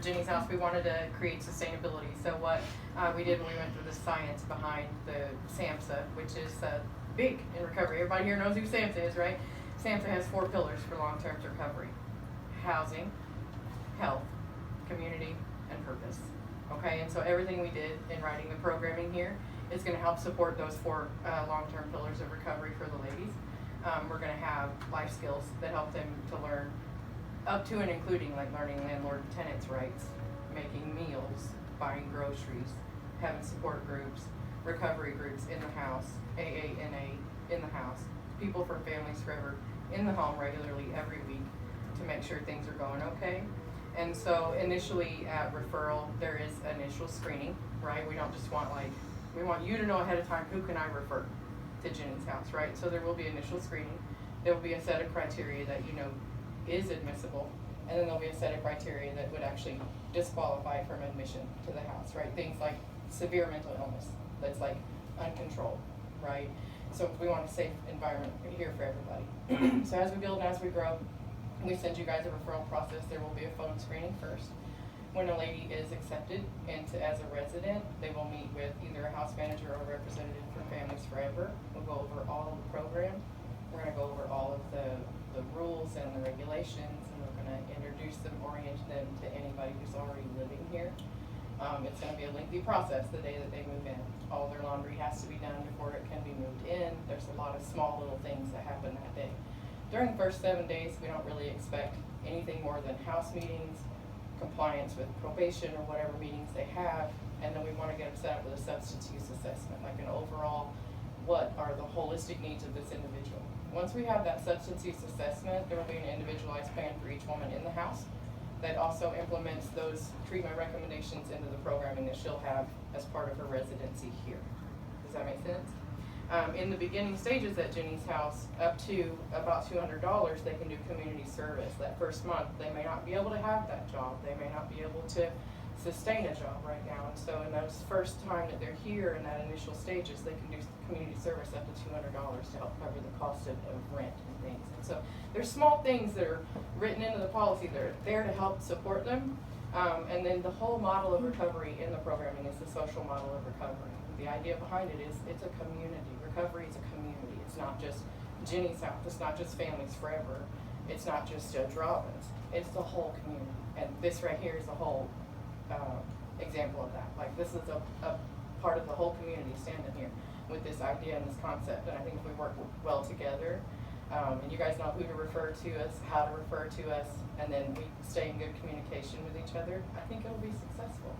Jenny's House, we wanted to create sustainability. So what we did when we went through the science behind the SAMHSA, which is big in recovery. Everybody here knows who SAMHSA is, right? SAMHSA has 4 pillars for long-term recovery: housing, health, community, and purpose. Okay, and so everything we did in writing the programming here is going to help support those 4 long-term pillars of recovery for the ladies. We're going to have life skills that help them to learn up to and including like learning landlord and tenants rights, making meals, buying groceries, having support groups, recovery groups in the house, AANA in the house, people from Families Forever in the home regularly every week to make sure things are going okay. And so initially at referral, there is initial screening, right? We don't just want we want you to know ahead of time, who can I refer to Jenny's House, right? So there will be initial screening. There will be a set of criteria that you know is admissible, and then there'll be a set of criteria that would actually disqualify from admission to the house, right? Things like severe mental illness that's like uncontrolled, right? So we want a safe environment here for everybody. So as we build and as we grow, we send you guys a referral process. There will be a phone screening first. When a lady is accepted as a resident, they will meet with either a house manager or a representative from Families Forever. We'll go over all of the program. We're going to go over all of the rules and the regulations, and we're going to introduce them, orient them to anybody who's already living here. It's going to be a lengthy process the day that they move in. All their laundry has to be done before it can be moved in. There's a lot of small little things that happen that day. During the first 7 days, we don't really expect anything more than house meetings, compliance with probation or whatever meetings they have, and then we want to get them set up with a substance use assessment, like an overall, what are the holistic needs of this individual. Once we have that substance use assessment, there will be an individualized plan for each woman in the house that also implements those treatment recommendations into the programming that she'll have as part of her residency here. Does that make sense? In the beginning stages at Jenny's House, up to about $200, they can do community service. That first month, they may not be able to have that job. They may not be able to sustain a job right now. And so in those first time that they're here in that initial stages, they can do community service up to $200 to help cover the cost of rent and things. And so there's small things that are written into the policy that are there to help support them. And then the whole model of recovery in the programming is the social model of recovery. The idea behind it is it's a community. Recovery is a community. It's not just Jenny's House. It's not just Families Forever. It's not just Judge Robbins. It's the whole community. And this right here is the whole example of that. Like, this is a part of the whole community standing here with this idea and this concept. And I think if we work well together, and you guys know who to refer to us, how to refer to us, and then we stay in good communication with each other, I think it'll be successful.